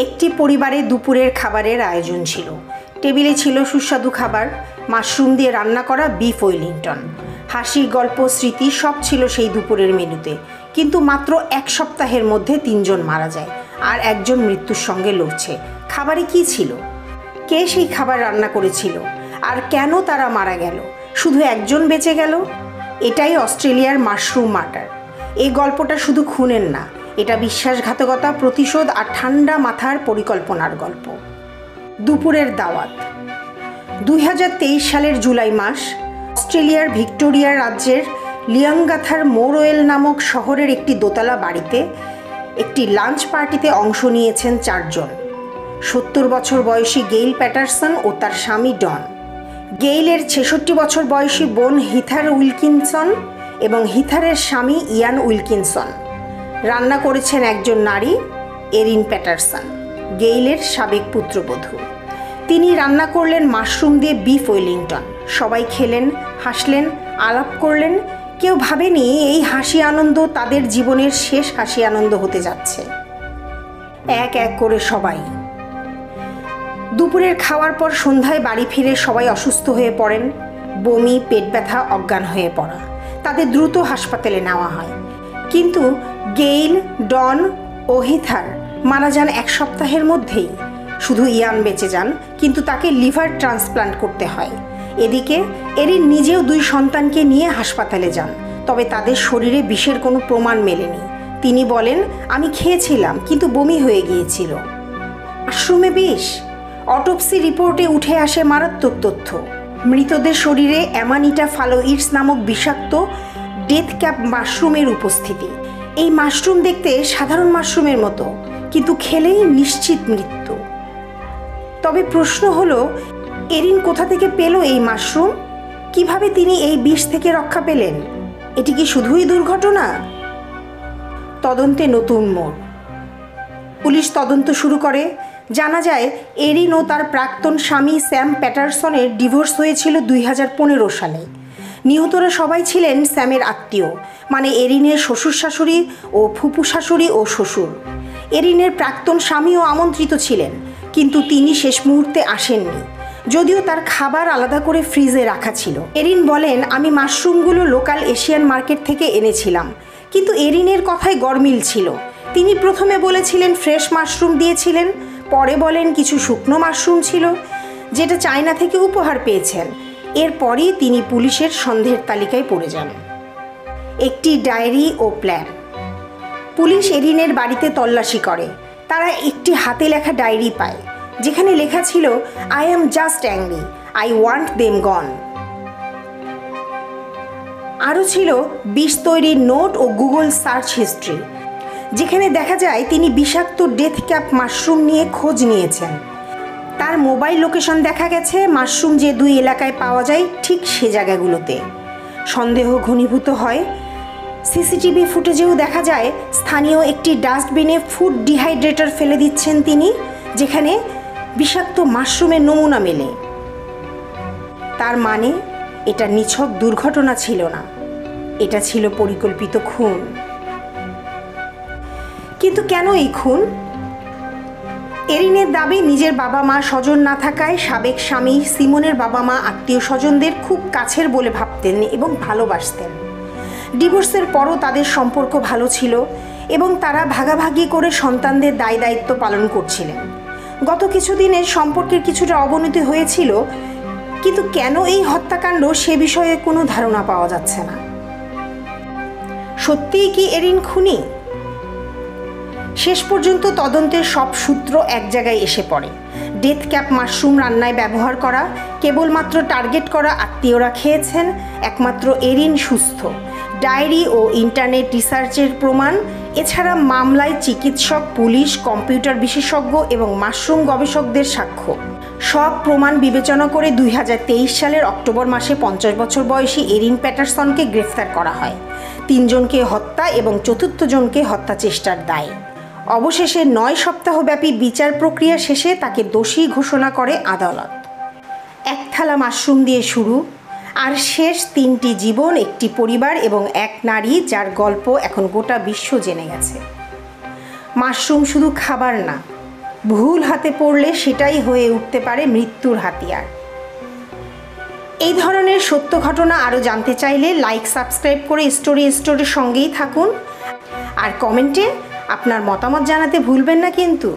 একটি পরিবারে দুপুরের খাবারের আয়োজন ছিল। টেবিলে ছিল সুস্বাদু খাবার, মাশরুম দিয়ে রান্না করা বিফ ওয়েলিংটন। হাসি, গল্প, স্মৃতি সব ছিল সেই দুপুরের মেনুতে। কিন্তু মাত্র এক সপ্তাহের মধ্যে 3 জন মারা যায়, আর একজন মৃত্যুর সঙ্গে লড়ছে। খাবারে কি ছিল? কে সেই খাবার রান্না করেছিল? আর কেন তারা মারা গেল? শুধু একজন বেঁচে গেল। এটাই অস্ট্রেলিয়ার মাশরুম মার্ডার। এই গল্পটা শুধু খুনের না, এটা বিশ্বাসঘাতকতা, প্রতিশোধ আর ঠান্ডা মাথার পরিকল্পনার গল্প। দুপুরের দাওয়াত। 2023 সালের জুলাই মাস, অস্ট্রেলিয়ার ভিক্টোরিয়া রাজ্যের লিয়াঙ্গাথার মোরওয়েল নামক শহরের একটি দোতলা বাড়িতে একটি লাঞ্চ পার্টিতে অংশ নিয়েছেন 4 জন। 70 বছর বয়সী গেইল প্যাটারসন ও তার স্বামী ডন, গেইলের 66 বছর বয়সী বোন হিথার উইলকিনসন এবং হিথারের স্বামী ইয়ান উইলকিনসন। রান্না করেছেন একজন নারী, এরিন প্যাটারসন, গেইলের সাবেক পুত্রবধূ। তিনি রান্না করলেন মাশরুম দিয়ে বিফ ওয়েলিংটন। সবাই খেলেন, হাসলেন, আলাপ করলেন। কেউ ভাবেনি এই হাসি আনন্দ তাদের জীবনের শেষ হাসি আনন্দ হতে যাচ্ছে। এক এক করে সবাই। দুপুরের খাওয়ার পর সন্ধ্যায় বাড়ি ফিরে সবাই অসুস্থ হয়ে পড়েন। বমি, পেট ব্যথা, অজ্ঞান হয়ে পড়া। তাদের দ্রুত হাসপাতালে নেওয়া হয়। কিন্তু গেইল, ডন ও হিথার মারা যান 1 সপ্তাহের মধ্যেই। শুধু ইয়ান বেঁচে যান, কিন্তু তাকে লিভার ট্রান্সপ্লান্ট করতে হয়। এদিকে এরিন নিজেও 2 সন্তানকে নিয়ে হাসপাতালে যান, তবে তাদের শরীরে বিষের কোনো প্রমাণ মেলেনি। তিনি বলেন, আমি খেয়েছিলাম কিন্তু বমি হয়ে গিয়েছিল। মাশরুমে বিষ? অটোপসি রিপোর্টে উঠে আসে মারাত্মক তথ্য। মৃতদের শরীরে অ্যামানিটা ফালোইডস নামক বিষাক্ত ডেথ ক্যাপ মাশরুমের উপস্থিতি। এই মাশরুম দেখতে সাধারণ মাশরুমের মতো, কিন্তু খেলেই নিশ্চিত মৃত্যু। তবে প্রশ্ন হলো, এরিন কোথা থেকে পেল এই মাশরুম? কিভাবে তিনি এই বিষ থেকে রক্ষা পেলেন? এটি কি শুধুই দুর্ঘটনা? তদন্তে নতুন মোড়। পুলিশ তদন্ত শুরু করে। জানা যায়, এরিন ও তার প্রাক্তন স্বামী স্যাম প্যাটারসনের ডিভোর্স হয়েছিল 2015 সালে। নিহতরা সবাই ছিলেন স্যামের আত্মীয়, মানে এরিনের শ্বশুর শাশুড়ি ও ফুপু শাশুড়ি ও শ্বশুর। এরিনের প্রাক্তন স্বামীও আমন্ত্রিত ছিলেন, কিন্তু তিনি শেষ মুহূর্তে আসেননি, যদিও তার খাবার আলাদা করে ফ্রিজে রাখা ছিল। এরিন বলেন, আমি মাশরুমগুলো লোকাল এশিয়ান মার্কেট থেকে এনেছিলাম। কিন্তু এরিনের কথায় গরমিল ছিল। তিনি প্রথমে বলেছিলেন ফ্রেশ মাশরুম দিয়েছিলেন, পরে বলেন কিছু শুকনো মাশরুম ছিল, যেটা চায়না থেকে উপহার পেয়েছেন। এরপরই তিনি পুলিশের সন্দেহের তালিকায় পড়ে যান। একটি ডায়েরি ও প্ল্যান। পুলিশ এরিনের বাড়িতে তল্লাশি করে। তারা একটি হাতে লেখা ডায়েরি পায়, যেখানে লেখা ছিল, I am just angry, I want them gone. আরও ছিল বিষ তৈরির নোট ও গুগল সার্চ হিস্ট্রি, যেখানে দেখা যায় তিনি বিষাক্ত ডেথ ক্যাপ মাশরুম নিয়ে খোঁজ নিয়েছেন। তার মোবাইল লোকেশন দেখা গেছে মাশরুম যে 2 এলাকায় পাওয়া যায় ঠিক সে জায়গাগুলোতে। সন্দেহ ঘনীভূত হয়। সিসিটিভি ফুটেজেও দেখা যায় স্থানীয় একটি ডাস্টবিনে ফুড ডিহাইড্রেটর ফেলে দিচ্ছেন তিনি, যেখানে বিষাক্ত মাশরুমের নমুনা মেলে। তার মানে এটা নিছক দুর্ঘটনা ছিল না, এটা ছিল পরিকল্পিত খুন। কিন্তু কেন এই খুন? এরিনের দাবি, নিজের বাবা মা স্বজন না থাকায় সাবেক স্বামী সিমনের বাবা মা আত্মীয় স্বজনদের খুব কাছের বলে ভাবতেন এবং ভালোবাসতেন। ডিভোর্সের পরও তাদের সম্পর্ক ভালো ছিল এবং তারা ভাগাভাগি করে সন্তানদের দায় দায়িত্ব পালন করছিলেন। গত কিছুদিনের সম্পর্কের কিছুটা অবনতি হয়েছিল, কিন্তু কেন এই হত্যাকাণ্ড সে বিষয়ে কোনো ধারণা পাওয়া যাচ্ছে না। সত্যিই কি এরিন খুনি? শেষ পর্যন্ত তদন্তের সব সূত্র এক জায়গায় এসে পড়ে। ডেথ ক্যাপ মাশরুম রান্নায় ব্যবহার করা, কেবলমাত্র টার্গেট করা আত্মীয়রা খেয়েছেন, একমাত্র এরিন সুস্থ। ডায়েরি ও ইন্টারনেট রিসার্চের প্রমাণ, এছাড়া মামলায় চিকিৎসক, পুলিশ, কম্পিউটার বিশেষজ্ঞ এবং মাশরুম গবেষকদের সাক্ষ্য। সব প্রমাণ বিবেচনা করে 2023 সালের অক্টোবর মাসে 50 বছর বয়সী এরিন প্যাটারসনকে গ্রেফতার করা হয়। 3 জনকে হত্যা এবং 4র্থ জনকে হত্যা চেষ্টার দায়। অবশেষে 9 সপ্তাহব্যাপী বিচার প্রক্রিয়া শেষে তাকে দোষী ঘোষণা করে আদালত। এক থালা মাশরুম দিয়ে শুরু, আর শেষ 3টি জীবন, একটি পরিবার এবং এক নারী, যার গল্প এখন গোটা বিশ্ব জেনে গেছে। মাশরুম শুধু খাবার না, ভুল হাতে পড়লে সেটাই হয়ে উঠতে পারে মৃত্যুর হাতিয়ার। এই ধরনের সত্য ঘটনা আরও জানতে চাইলে লাইক সাবস্ক্রাইব করে স্টোরির সঙ্গেই থাকুন, আর কমেন্টে আপনার মতামত জানাতে ভুলবেন না কিন্তু।